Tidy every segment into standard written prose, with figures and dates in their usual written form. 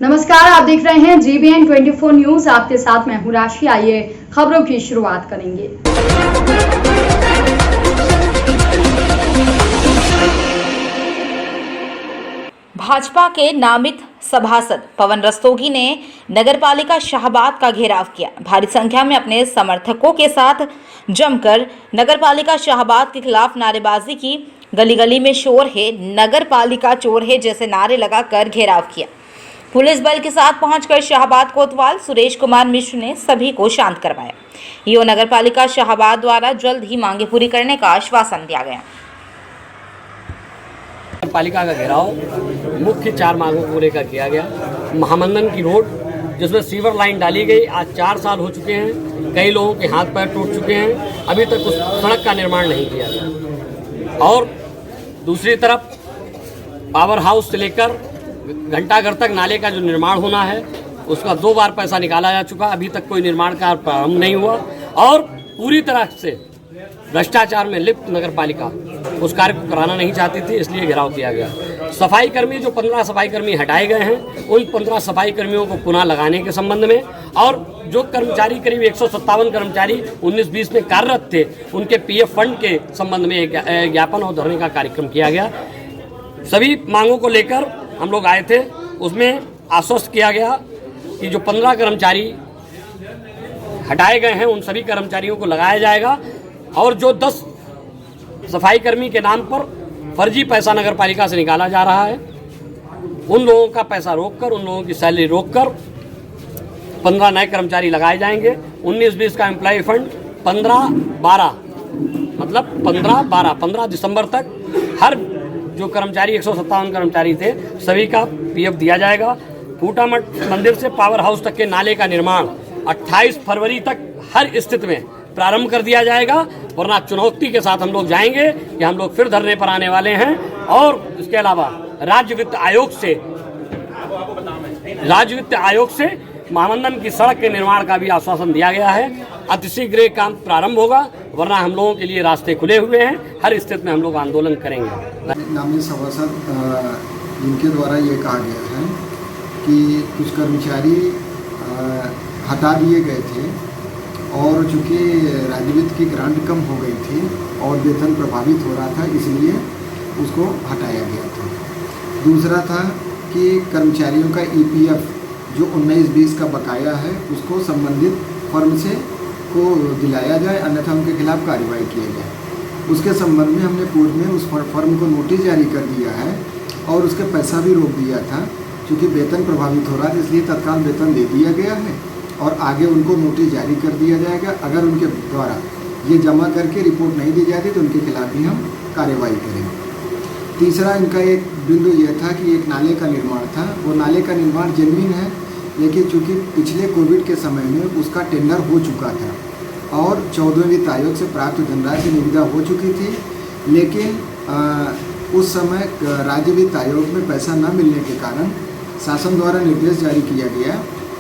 नमस्कार, आप देख रहे हैं GBN 24 न्यूज। आपके साथ मैं हूं राशि। आइए खबरों की शुरुआत करेंगे। भाजपा के नामित सभासद पवन रस्तोगी ने नगरपालिका शाहबाद का घेराव किया। भारी संख्या में अपने समर्थकों के साथ जमकर नगरपालिका शाहबाद के खिलाफ नारेबाजी की। गली गली में शोर है, नगरपालिका चोर है जैसे नारे लगाकर घेराव किया। पुलिस बल के साथ पहुंचकर शाहबाद कोतवाल सुरेश कुमार मिश्र ने सभी को शांत करवाया। ईओ नगरपालिका शाहबाद द्वारा जल्द ही मांगे पूरी करने का आश्वासन दिया गया। पालिका का घेराव मुख्य 4 मांगों को लेकर किया गया। महामंडन की रोड जिसमें सीवर लाइन डाली गई, आज 4 साल हो चुके हैं। कई लोगों के हाथ पैर टूट चुके हैं, अभी तक उस सड़क का निर्माण नहीं किया गया। और दूसरी तरफ पावर हाउस से लेकर घंटाघर तक नाले का जो निर्माण होना है उसका 2 बार पैसा निकाला जा चुका, अभी तक कोई निर्माण का प्रारंभ नहीं हुआ। और पूरी तरह से भ्रष्टाचार में लिप्त नगरपालिका उस कार्य को कराना नहीं चाहती थी, इसलिए घेराव किया गया। सफाई कर्मी जो 15 सफाई कर्मी हटाए गए हैं, उन 15 सफाई कर्मियों को पुनः लगाने के संबंध में, और जो कर्मचारी करीब 157 कर्मचारी 19-20 में कार्यरत थे, उनके PF फंड के संबंध में ज्ञापन और धरने का कार्यक्रम किया गया। सभी मांगों को लेकर हम लोग आए थे, उसमें आश्वस्त किया गया कि जो 15 कर्मचारी हटाए गए हैं उन सभी कर्मचारियों को लगाया जाएगा, और जो 10 सफाई कर्मी के नाम पर फर्जी पैसा नगरपालिका से निकाला जा रहा है, उन लोगों का पैसा रोककर, उन लोगों की सैलरी रोककर 15 नए कर्मचारी लगाए जाएंगे। 19-20 का एम्प्लॉय फंड 15-12 मतलब 15 दिसंबर तक हर जो कर्मचारी 157 कर्मचारी थे सभी का PF दिया जाएगा। फूटामठ मंदिर से पावर हाउस तक के नाले का निर्माण 28 फरवरी तक हर स्थिति में प्रारंभ कर दिया जाएगा, वरना चुनौती के साथ हम लोग जाएंगे कि हम लोग फिर धरने पर आने वाले हैं। और इसके अलावा राज्य वित्त आयोग से महामंडन की सड़क के निर्माण का भी आश्वासन दिया गया है। अतिशीघ्र काम प्रारंभ होगा, वरना हम लोगों के लिए रास्ते खुले हुए हैं। हर स्थिति में हम लोग आंदोलन करेंगे। नामित सभासद जिनके द्वारा ये कहा गया है कि कुछ कर्मचारी हटा दिए गए थे, और चूँकि राज्य वित्त की ग्रांट कम हो गई थी और वेतन प्रभावित हो रहा था, इसलिए उसको हटाया गया था। दूसरा था कि कर्मचारियों का EPF जो 19-20 का बकाया है उसको संबंधित फर्म से को दिलाया जाए, अन्यथा उनके खिलाफ कार्रवाई किया जाए। उसके संबंध में हमने पूर्व में उस फर्म को नोटिस जारी कर दिया है और उसके पैसा भी रोक दिया था। क्योंकि वेतन प्रभावित हो रहा था, इसलिए तत्काल वेतन दे दिया गया है और आगे उनको नोटिस जारी कर दिया जाएगा। अगर उनके द्वारा ये जमा करके रिपोर्ट नहीं दी जाती तो उनके खिलाफ भी हम कार्रवाई करेंगे। तीसरा इनका एक बिंदु यह था कि एक नाले का निर्माण था, वो नाले का निर्माण जेन्युइन है, लेकिन चूँकि पिछले कोविड के समय में उसका टेंडर हो चुका था और 14वें वित्त आयोग से प्राप्त धनराशि निविदा हो चुकी थी, लेकिन उस समय राज्य वित्त आयोग में पैसा न मिलने के कारण शासन द्वारा निर्देश जारी किया गया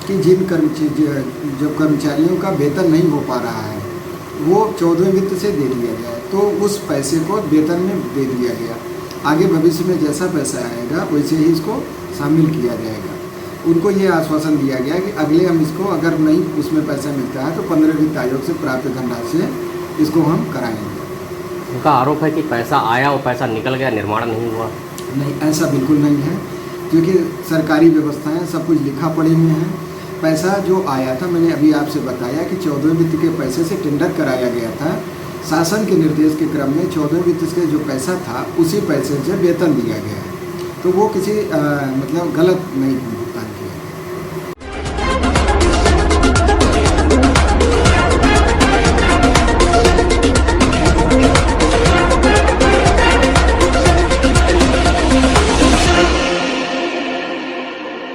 कि जिन कर्मचारियों का वेतन नहीं हो पा रहा है वो 14वें वित्त से दे दिया जाए, तो उस पैसे को वेतन में दे दिया गया। आगे भविष्य में जैसा पैसा आएगा वैसे ही इसको शामिल किया जाएगा। उनको ये आश्वासन दिया गया कि अगले हम इसको अगर नहीं उसमें पैसा मिलता है तो 15 वित्त आयोग से प्राप्त धनराशि से इसको हम कराएंगे। उनका आरोप है कि पैसा आया और पैसा निकल गया, निर्माण नहीं हुआ। नहीं, ऐसा बिल्कुल नहीं है, क्योंकि सरकारी व्यवस्थाएं सब कुछ लिखा पढ़े में है। पैसा जो आया था, मैंने अभी आपसे बताया कि 14वें वित्त के पैसे से टेंडर कराया गया था। शासन के निर्देश के क्रम में 14वें वित्त से जो पैसा था उसी पैसे से वेतन दिया गया है, तो वो किसी मतलब गलत नहीं